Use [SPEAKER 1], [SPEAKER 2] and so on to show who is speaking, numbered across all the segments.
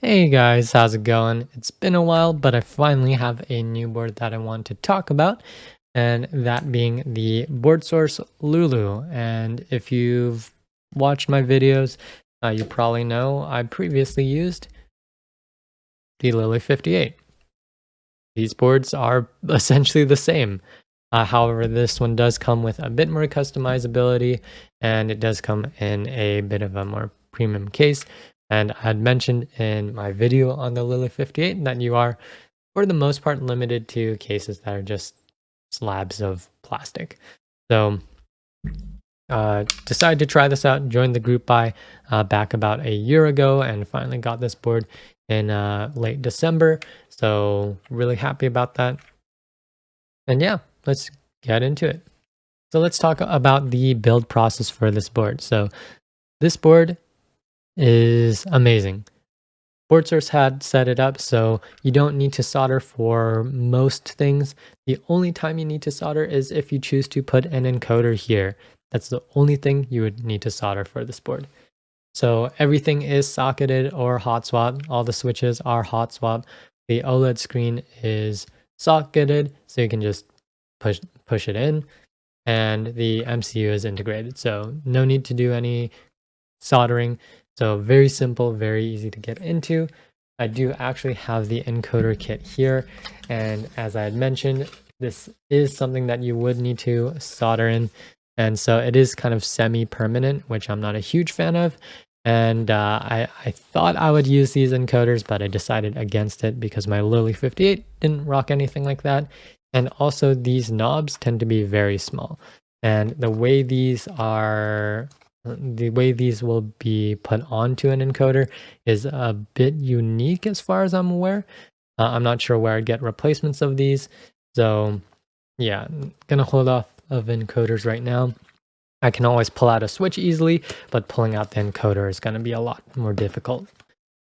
[SPEAKER 1] Hey guys, how's it going? It's been a while, but I finally have a new board that I want to talk about, and that being the Boardsource Lulu. And if you've watched my videos, you probably know I previously used the Lily 58. These boards are essentially the same. However, this one does come with a bit more customizability, and it does come in a bit of a more premium case. And I had mentioned in my video on the Lily 58 that you are, for the most part, limited to cases that are just slabs of plastic. So, decided to try this out, joined the group buy back about a year ago, and finally got this board in late December. So, really happy about that. And yeah, let's get into it. So let's talk about the build process for this board. So this board is amazing. Boardsource had set it up so you don't need to solder for most things. The only time you need to solder is if you choose to put an encoder here. That's the only thing you would need to solder for this board. So everything is socketed or hot swap. All the switches are hot swap. The OLED screen is socketed, so you can just push it in, and the MCU is integrated. So no need to do any soldering. So very simple, very easy to get into. I do actually have the encoder kit here, and as I had mentioned, this is something that you would need to solder in, and so it is kind of semi-permanent, which I'm not a huge fan of. And I thought I would use these encoders, but I decided against it because my Lily 58 didn't rock anything like that. And also these knobs tend to be very small. And the way these will be put onto an encoder is a bit unique as far as I'm aware. I'm not sure where I'd get replacements of these. So yeah, gonna hold off of encoders right now. I can always pull out a switch easily, but pulling out the encoder is going to be a lot more difficult.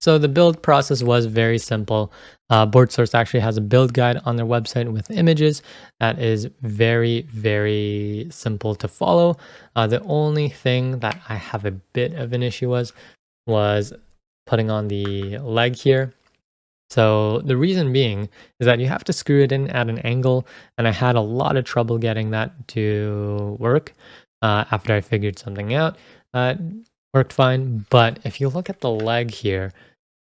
[SPEAKER 1] So the build process was very simple. Boardsource actually has a build guide on their website with images that is very, very simple to follow. The only thing that I have a bit of an issue was putting on the leg here. So the reason being is that you have to screw it in at an angle, and I had a lot of trouble getting that to work after I figured something out. It worked fine, but if you look at the leg here,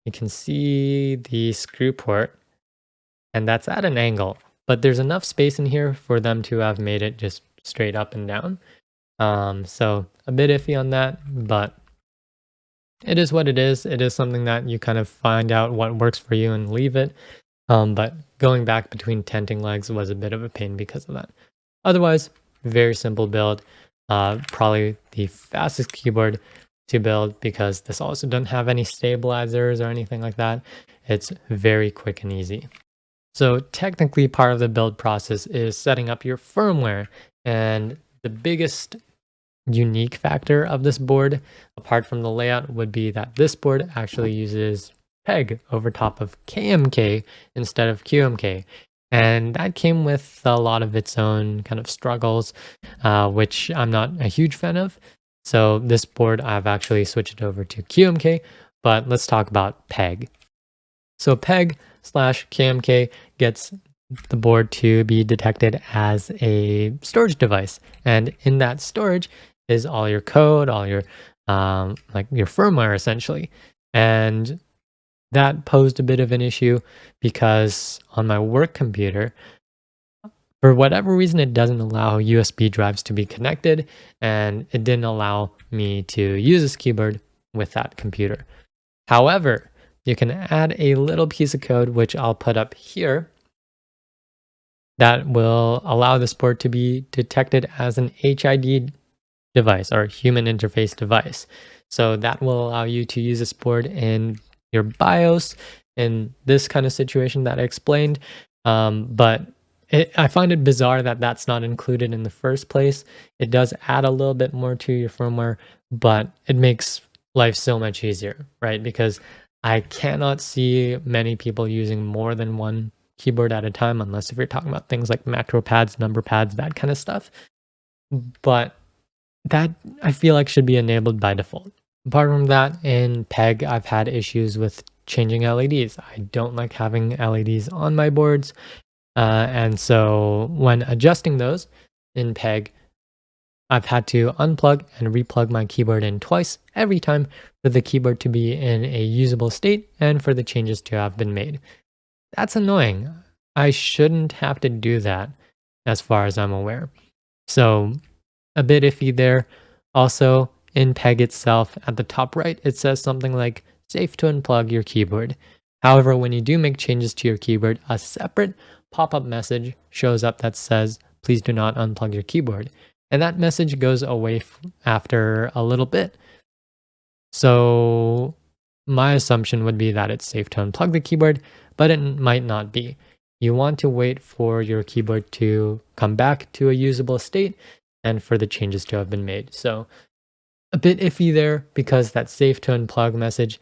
[SPEAKER 1] you can see the screw port, and that's at an angle, but there's enough space in here for them to have made it just straight up and down. So a bit iffy on that, but it is what it is. It is something that you kind of find out what works for you and leave it. But going back between tenting legs was a bit of a pain because of that. Otherwise, very simple build. Probably the fastest keyboard to build because this also doesn't have any stabilizers or anything like that. It's very quick and easy. So technically part of the build process is setting up your firmware, and the biggest unique factor of this board, apart from the layout, would be that this board actually uses PEG over top of KMK instead of QMK. And that came with a lot of its own kind of struggles, which I'm not a huge fan of. So this board, I've actually switched it over to QMK, but let's talk about PEG. So PEG/KMK gets the board to be detected as a storage device. And in that storage is all your code, all your like your firmware essentially. And that posed a bit of an issue because on my work computer, for whatever reason, it doesn't allow USB drives to be connected, and it didn't allow me to use this keyboard with that computer. However, you can add a little piece of code, which I'll put up here, that will allow this board to be detected as an HID device or human interface device. So that will allow you to use this board in your BIOS in this kind of situation that I explained. But I find it bizarre that that's not included in the first place. It does add a little bit more to your firmware, but it makes life so much easier, right? Because I cannot see many people using more than one keyboard at a time, unless if you're talking about things like macro pads, number pads, that kind of stuff. But that I feel like should be enabled by default. Apart from that, in PEG, I've had issues with changing LEDs. I don't like having LEDs on my boards. And so when adjusting those in PEG, I've had to unplug and replug my keyboard in twice every time for the keyboard to be in a usable state and for the changes to have been made. That's annoying. I shouldn't have to do that as far as I'm aware. So a bit iffy there. Also, in PEG itself, at the top right, it says something like safe to unplug your keyboard. However, when you do make changes to your keyboard, a separate pop-up message shows up that says, please do not unplug your keyboard. And that message goes away after a little bit. So my assumption would be that it's safe to unplug the keyboard, but it might not be. You want to wait for your keyboard to come back to a usable state and for the changes to have been made. So a bit iffy there because that safe to unplug message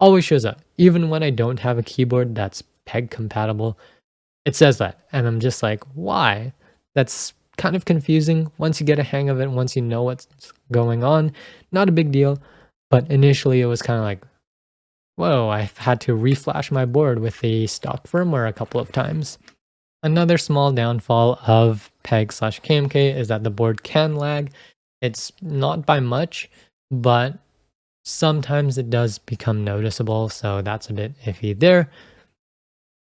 [SPEAKER 1] always shows up. Even when I don't have a keyboard that's PEG compatible, it says that. And I'm just like, why? That's kind of confusing. Once you get a hang of it, once you know what's going on, not a big deal. But initially it was kind of like, whoa, I've had to reflash my board with the stock firmware a couple of times. Another small downfall of PEG/KMK is that the board can lag. It's not by much, but sometimes it does become noticeable, so that's a bit iffy there.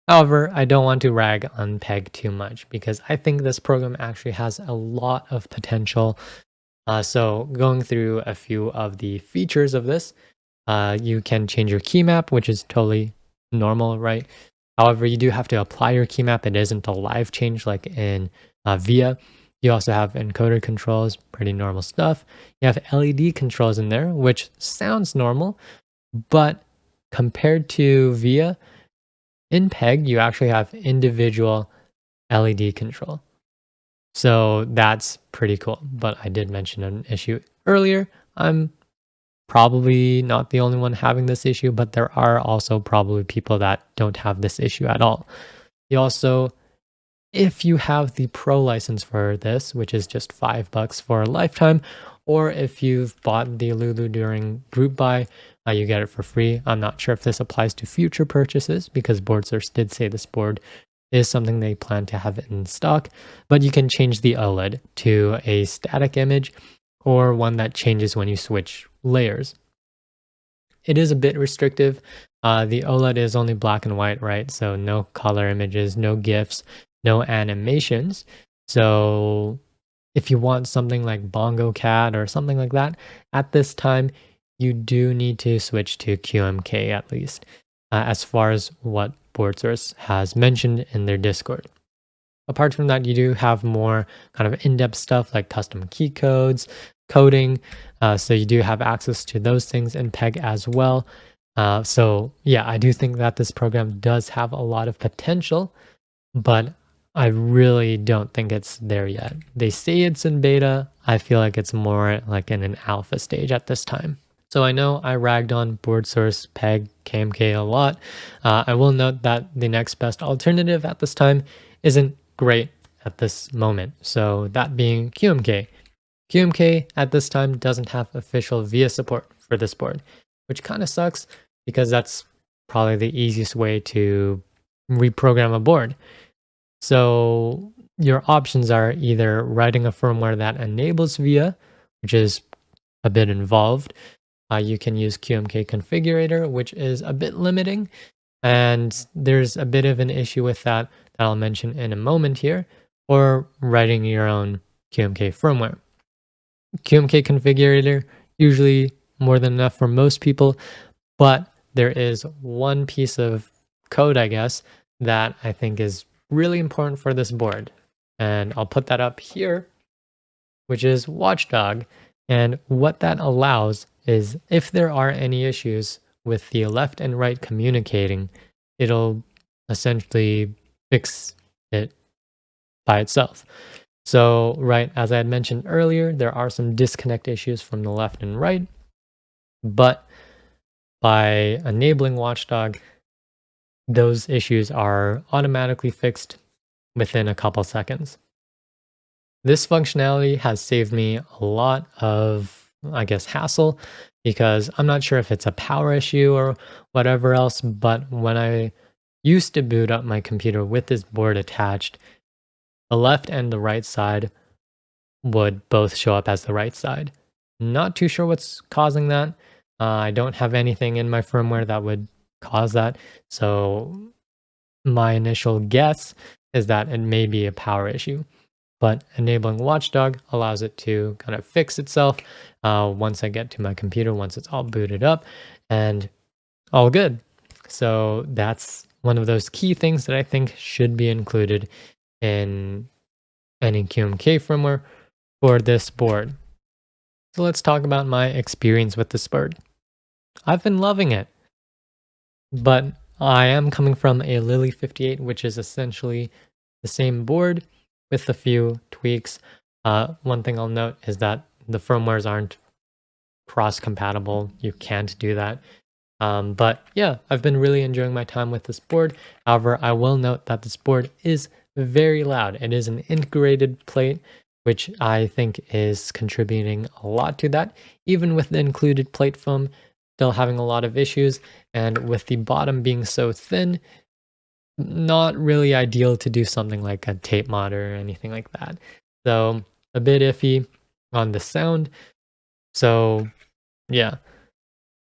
[SPEAKER 1] However, I don't want to rag on PEG too much because I think this program actually has a lot of potential. So going through a few of the features of this, you can change your key map, which is totally normal, right? However, you do have to apply your key map. It isn't a live change like in VIA. You also have encoder controls, pretty normal stuff. You have LED controls in there, which sounds normal, but compared to VIA, in PEG, you actually have individual LED control. So that's pretty cool. But I did mention an issue earlier. I'm probably not the only one having this issue, but there are also probably people that don't have this issue at all. You also, if you have the pro license for this, which is just $5 for a lifetime, or if you've bought the Lulu during group buy, you get it for free. I'm not sure if this applies to future purchases because Boardsource did say this board is something they plan to have in stock, but you can change the OLED to a static image or one that changes when you switch layers. It is a bit restrictive. The OLED is only black and white, right? So no color images, no GIFs, no animations. So if you want something like Bongo Cat or something like that, at this time, you do need to switch to QMK at least, as far as what Boardsource has mentioned in their Discord. Apart from that, you do have more kind of in-depth stuff like custom key codes, coding. So you do have access to those things in PEG as well. So yeah, I do think that this program does have a lot of potential, but I really don't think it's there yet. They say it's in beta. I feel like it's more like in an alpha stage at this time. So I know I ragged on Boardsource, PEG, KMK a lot. I will note that the next best alternative at this time isn't great at this moment. So that being QMK. QMK at this time doesn't have official VIA support for this board, which kind of sucks because that's probably the easiest way to reprogram a board. So your options are either writing a firmware that enables VIA, which is a bit involved. You can use QMK configurator, which is a bit limiting. And there's a bit of an issue with that I'll mention in a moment here, or writing your own QMK firmware. QMK configurator, usually more than enough for most people, but there is one piece of code, I guess, that I think is really important for this board. And I'll put that up here, which is Watchdog. And what that allows is if there are any issues with the left and right communicating, it'll essentially fix it by itself. So, right, as I had mentioned earlier, there are some disconnect issues from the left and right, but by enabling Watchdog, those issues are automatically fixed within a couple seconds. This functionality has saved me a lot of, I guess, hassle because I'm not sure if it's a power issue or whatever else, but when I used to boot up my computer with this board attached, the left and the right side would both show up as the right side. Not too sure what's causing that. I don't have anything in my firmware that would cause that. So my initial guess is that it may be a power issue. But enabling Watchdog allows it to kind of fix itself once I get to my computer, once it's all booted up, and all good. So that's one of those key things that I think should be included in any QMK firmware for this board. So let's talk about my experience with this board. I've been loving it, but I am coming from a Lily 58, which is essentially the same board with a few tweaks. One thing I'll note is that the firmwares aren't cross-compatible. You can't do that. But yeah, I've been really enjoying my time with this board. However, I will note that this board is very loud. It is an integrated plate, which I think is contributing a lot to that. Even with the included plate foam, still having a lot of issues. And with the bottom being so thin, not really ideal to do something like a tape mod or anything like that. So a bit iffy on the sound. So yeah,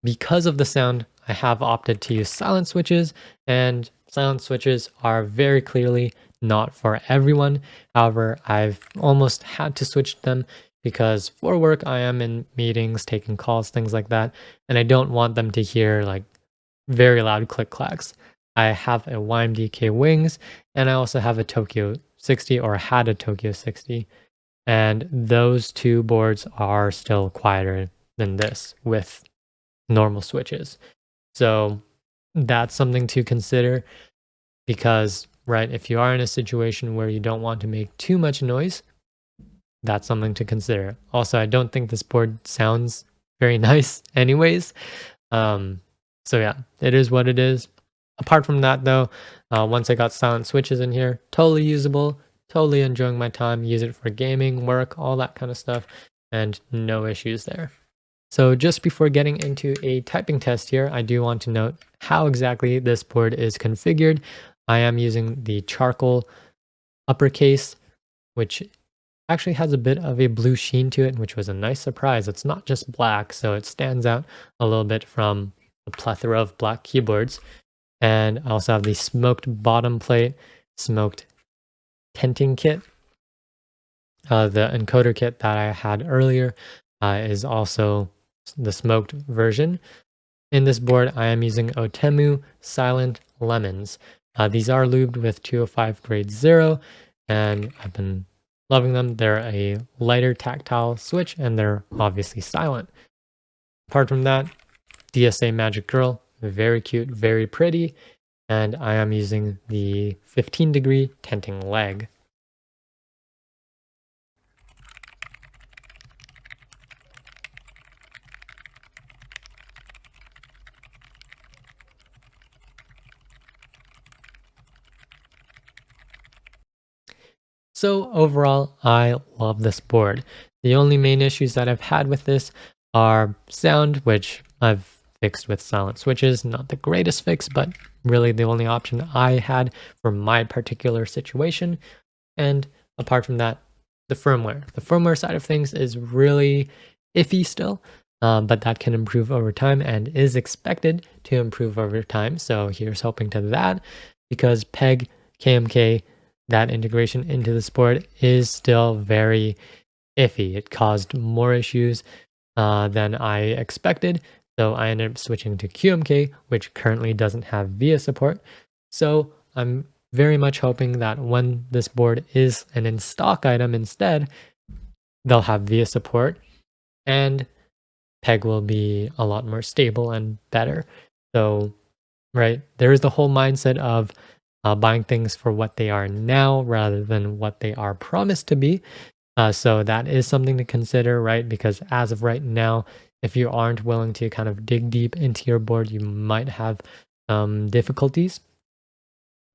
[SPEAKER 1] because of the sound, I have opted to use silent switches, and silent switches are very clearly not for everyone. However, I've almost had to switch them because for work I am in meetings, taking calls, things like that, and I don't want them to hear like very loud click clacks. I have a YMDK Wings, and I also have a Tokyo 60, or had a Tokyo 60, and those two boards are still quieter than this with normal switches. So that's something to consider because, right, if you are in a situation where you don't want to make too much noise, that's something to consider. Also, I don't think this board sounds very nice anyways. So yeah, it is what it is. Apart from that though, once I got silent switches in here, totally usable, totally enjoying my time, use it for gaming, work, all that kind of stuff, and no issues there. So just before getting into a typing test here, I do want to note how exactly this board is configured. I am using the charcoal uppercase, which actually has a bit of a blue sheen to it, which was a nice surprise. It's not just black, so it stands out a little bit from the plethora of black keyboards. And I also have the smoked bottom plate, smoked tenting kit. The encoder kit that I had earlier is also the smoked version. In this board, I am using Otemu Silent Lemons. These are lubed with 205 grade 0, and I've been loving them. They're a lighter tactile switch, and they're obviously silent. Apart from that, DSA Magic Girl, very cute, very pretty, and I am using the 15-degree tenting leg. So overall, I love this board. The only main issues that I've had with this are sound, which I've fixed with silent switches. Not the greatest fix, but really the only option I had for my particular situation. And apart from that, the firmware. The firmware side of things is really iffy still, but that can improve over time and is expected to improve over time. So here's hoping to that, because PEG, KMK, that integration into the sport is still very iffy. It caused more issues than I expected. So I ended up switching to QMK, which currently doesn't have VIA support. So I'm very much hoping that when this board is an in-stock item instead, they'll have VIA support and PEG will be a lot more stable and better. So, right, there is the whole mindset of buying things for what they are now rather than what they are promised to be. So that is something to consider, right? Because as of right now, if you aren't willing to kind of dig deep into your board, you might have difficulties.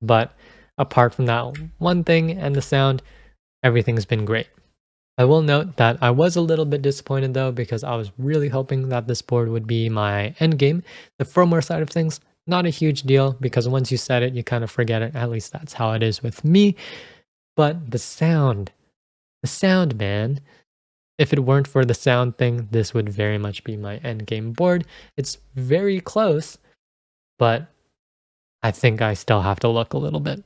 [SPEAKER 1] But apart from that one thing and the sound, everything's been great. I will note that I was a little bit disappointed though, because I was really hoping that this board would be my end game. The firmware side of things, not a huge deal because once you set it, you kind of forget it. At least that's how it is with me. But the sound, man. If it weren't for the sound thing, this would very much be my end game board. It's very close, but I think I still have to look a little bit.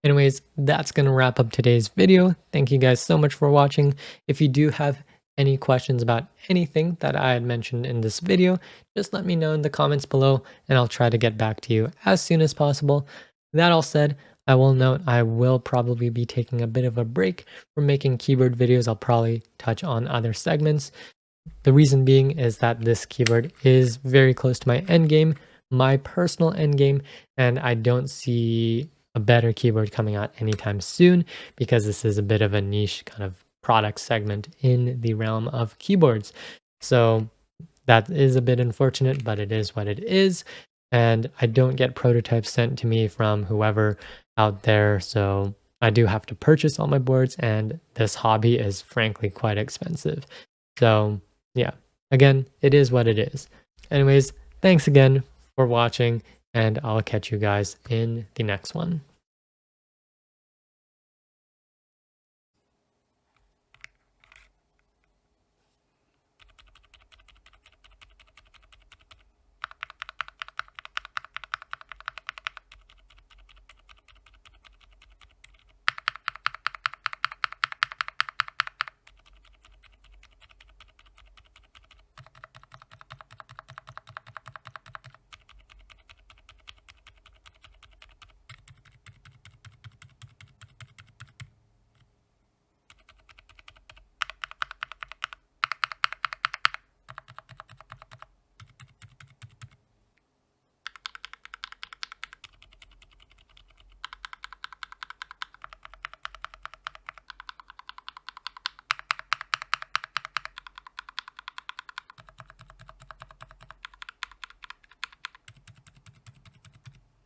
[SPEAKER 1] Anyways, that's going to wrap up today's video. Thank you guys so much for watching. If you do have any questions about anything that I had mentioned in this video, just let me know in the comments below and I'll try to get back to you as soon as possible. That all said, I will note I will probably be taking a bit of a break from making keyboard videos. I'll probably touch on other segments. The reason being is that this keyboard is very close to my end game, my personal end game, and I don't see a better keyboard coming out anytime soon because this is a bit of a niche kind of product segment in the realm of keyboards. So that is a bit unfortunate, but it is what it is. And I don't get prototypes sent to me from whoever out there. So I do have to purchase all my boards, and this hobby is frankly quite expensive. So yeah, again, it is what it is. Anyways, thanks again for watching, and I'll catch you guys in the next one.